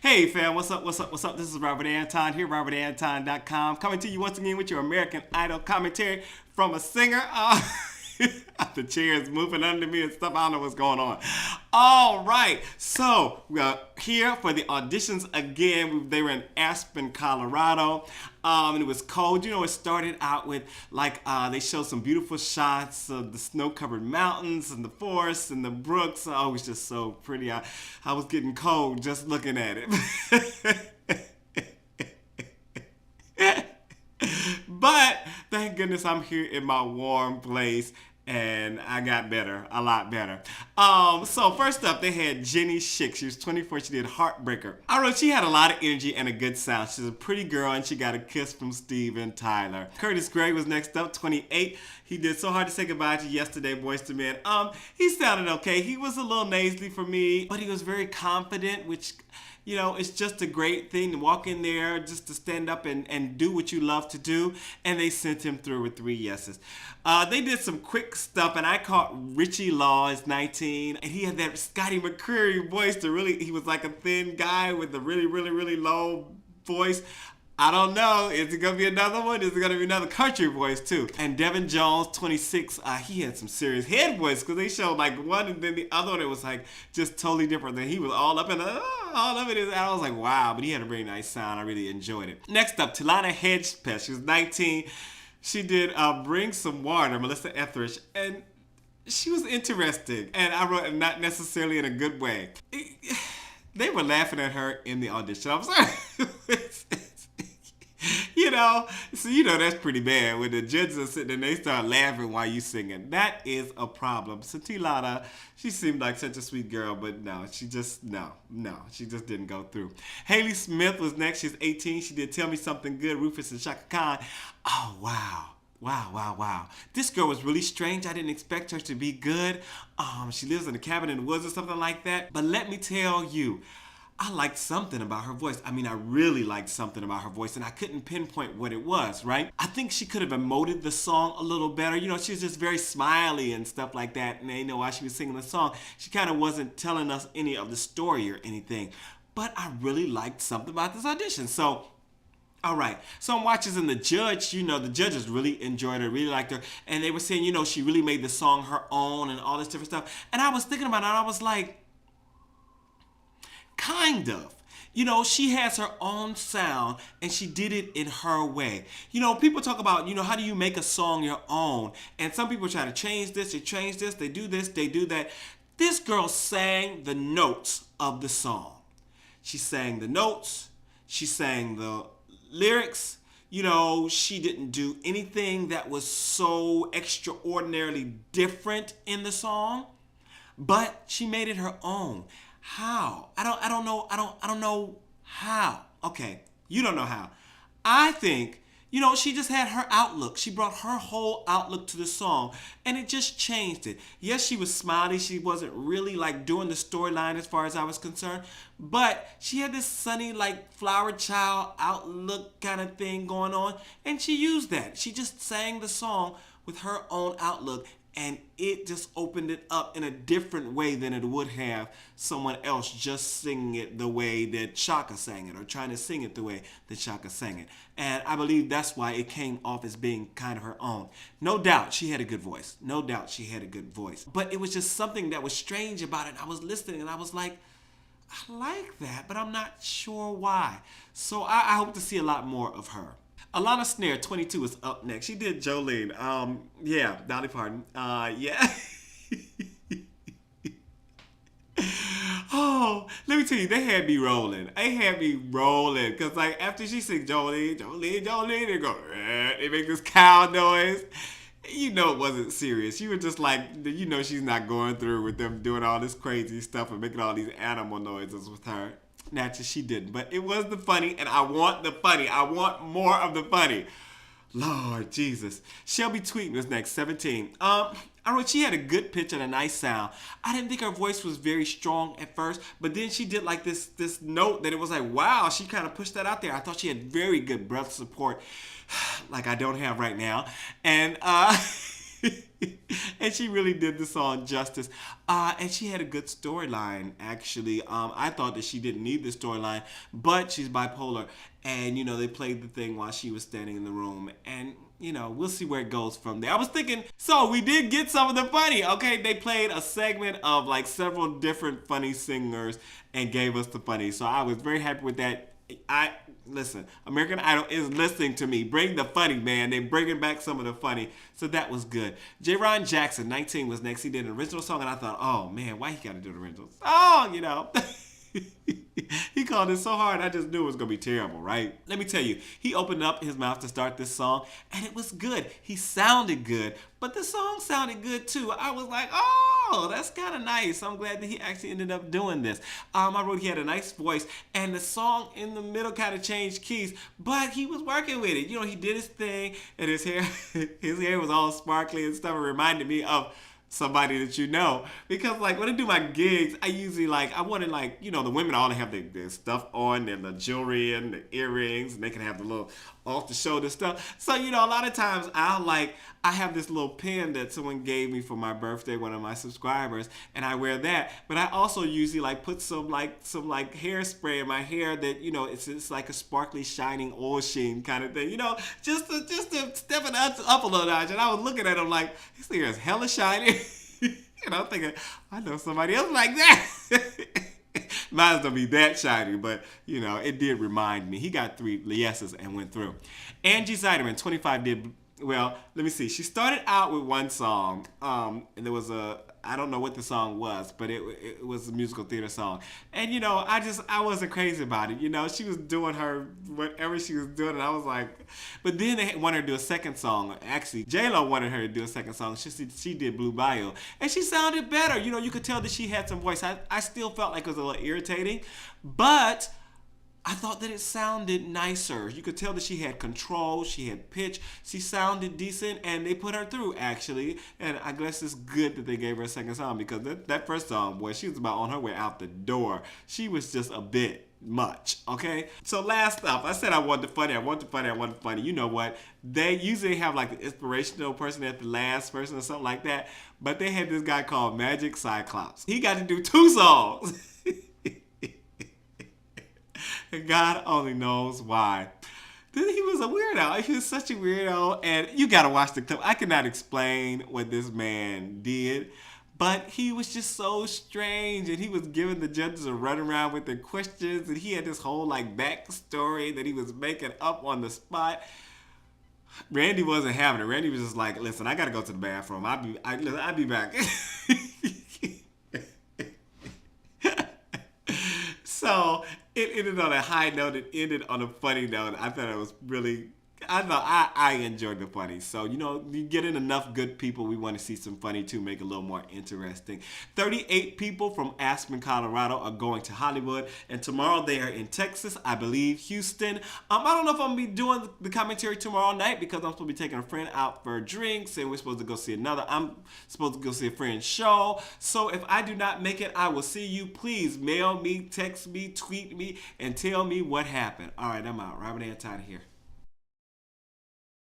Hey fam, what's up, what's up, what's up? This is Robert Anton here, robertanton.com, coming to you once again with your American Idol commentary from a singer. The chair is moving under me and stuff. I don't know what's going on. All right, so we are here for the auditions again. They were in Aspen, Colorado, and it was cold. You know, it started out with they showed some beautiful shots of the snow-covered mountains and the forests and the brooks. Oh, it was just so pretty. I was getting cold just looking at it. But thank goodness I'm here in my warm place. And I got better, a lot better. So first up, they had Jenni Schick. She was 24. She did Heartbreaker. I wrote she had a lot of energy and a good sound. She's a pretty girl, and she got a kiss from Steve and Tyler. Curtis Gray was next up, 28. He did So Hard to Say Goodbye to Yesterday, BoyzIIMen. He sounded okay. He was a little nasally for me, but he was very confident, which, you know, it's just a great thing to walk in there, just to stand up and do what you love to do. And they sent him through with 3 yeses. They did some quick stuff, and I caught Richie Law is 19. And he had that Scottie McCreery voice he was like a thin guy with a really, really, really low voice. I don't know. Is it going to be another one? Is it going to be another country voice too? And Devan Jones, 26, he had some serious head voice because they showed like one and then the other one. It was like just totally different. Then he was all up in all of it. And I was like, wow. But he had a really nice sound. I really enjoyed it. Next up, Tealana Hedgespeth. She was 19. She did Bring Some Water, Melissa Etheridge. And she was interesting. And I wrote not necessarily in a good way. They were laughing at her in the audition. I'm sorry. That's pretty bad. When the judges are sitting and they start laughing while you singing. That is a problem. So Tealana, she seemed like such a sweet girl, but no, she just didn't go through. Haley Smith was next. She's 18. She did Tell Me Something Good, Rufus and Chaka. Oh, wow. Wow. This girl was really strange. I didn't expect her to be good. She lives in a cabin in the woods or something like that. But let me tell you, I liked something about her voice. I mean, I really liked something about her voice, and I couldn't pinpoint what it was, right? I think she could have emoted the song a little better. You know, she was just very smiley and stuff like that, and while she was singing the song, she kind of wasn't telling us any of the story or anything. But I really liked something about this audition. So, all right. So I'm watching, and the judges really enjoyed her, really liked her, and they were saying, she really made the song her own and all this different stuff. And I was thinking about it, and I was like, kind of. She has her own sound, and she did it in her way. People talk about, how do you make a song your own? And some people try to change this, they do this, they do that. This girl sang the notes of the song. She sang the notes. She sang the lyrics. She didn't do anything that was so extraordinarily different in the song, but she made it her own. How? I don't know how. Okay, you don't know how. I think, she just had her outlook. She brought her whole outlook to the song, and it just changed it. Yes, she was smiley. She wasn't really doing the storyline as far as I was concerned, but she had this sunny, flower child outlook kind of thing going on, and she used that. She just sang the song with her own outlook, and it just opened it up in a different way than it would have someone else just singing it the way that Chaka sang it, or trying to sing it the way that Chaka sang it. And I believe that's why it came off as being kind of her own. No doubt she had a good voice. But it was just something that was strange about it. I was listening and I was like, I like that, but I'm not sure why. So I hope to see a lot more of her. Alanna Snare, 22, is up next. She did Jolene. Dolly Parton. Oh, let me tell you, they had me rolling. Because, after she sings Jolene, they go, they make this cow noise. It wasn't serious. You were just she's not going through with them doing all this crazy stuff and making all these animal noises with her. Naturally, she didn't. But it was the funny, and I want the funny. I want more of the funny. Lord Jesus. Shelby Tweten was next, 17. She had a good pitch and a nice sound. I didn't think her voice was very strong at first, but then she did this note that it was like, wow, she kind of pushed that out there. I thought she had very good breath support, like I don't have right now. And And she really did the song justice. And she had a good storyline, actually. I thought that she didn't need the storyline, but she's bipolar. And, they played the thing while she was standing in the room. And, we'll see where it goes from there. I was thinking, so we did get some of the funny, okay? They played a segment of like several different funny singers and gave us the funny. So I was very happy with that. Listen, American Idol is listening to me. Bring the funny, man. They're bringing back some of the funny. So that was good. Jairon Jackson, 19, was next. He did an original song, and I thought, oh, man, why he got to do the original song, He called it so hard, I just knew it was going to be terrible, right? Let me tell you, he opened up his mouth to start this song, and it was good. He sounded good, but the song sounded good, too. I was like, oh, that's kind of nice. I'm glad that he actually ended up doing this. I wrote he had a nice voice, and the song in the middle kind of changed keys, but he was working with it. He did his thing, and his hair was all sparkly and stuff. It reminded me of somebody that because like when I do my gigs, I usually I wanted the women all to have their stuff on and the jewelry and the earrings, and they can have the little off the shoulder stuff. So a lot of times I have this little pin that someone gave me for my birthday, one of my subscribers, and I wear that. But I also usually put some hairspray in my hair that it's like a sparkly shining oil sheen kind of thing, just to step it up a little notch. And I was looking at him like, this hair is hella shiny. And I'm thinking, I know somebody else like that. Mine's gonna be that shiny, but it did remind me. He got 3 yeses and went through. Angie Zeiderman, 25, did well. Let me see. She started out with one song, and there was I don't know what the song was, but it was a musical theater song. And I wasn't crazy about it. She was doing her whatever she was doing, and I was like, but then they wanted her to do a second song. Actually, J-Lo wanted her to do a second song. She did Blue Bayou, and she sounded better. You could tell that she had some voice. I still felt like it was a little irritating, but I thought that it sounded nicer. You could tell that she had control, she had pitch, she sounded decent, and they put her through, actually. And I guess it's good that they gave her a second song, because that first song, boy, she was about on her way out the door. She was just a bit much, okay? So last up, I said I want the funny, I want the funny, I want the funny. You know what? They usually have the inspirational person at the last person or something like that, but they had this guy called Magic Cyclops. He got to do 2 songs. God only knows why. Then he was a weirdo. He was such a weirdo, and you gotta watch the clip. I cannot explain what this man did, but he was just so strange, and he was giving the judges a runaround with their questions, and he had this whole backstory that he was making up on the spot. Randy wasn't having it. Randy was just like, listen, I gotta go to the bathroom. I'll be back. So it ended on a high note. It ended on a funny note. I thought it was really, I enjoyed the funny. So, you get in enough good people, we want to see some funny too, make it a little more interesting. 38 people from Aspen, Colorado are going to Hollywood, and tomorrow they are in Texas, I believe, Houston. I don't know if I'm going to be doing the commentary tomorrow night, because I'm supposed to be taking a friend out for drinks, and we're supposed to go see I'm supposed to go see a friend's show. So if I do not make it, I will see you. Please mail me, text me, tweet me, and tell me what happened. All right, I'm out. Robert Anton here.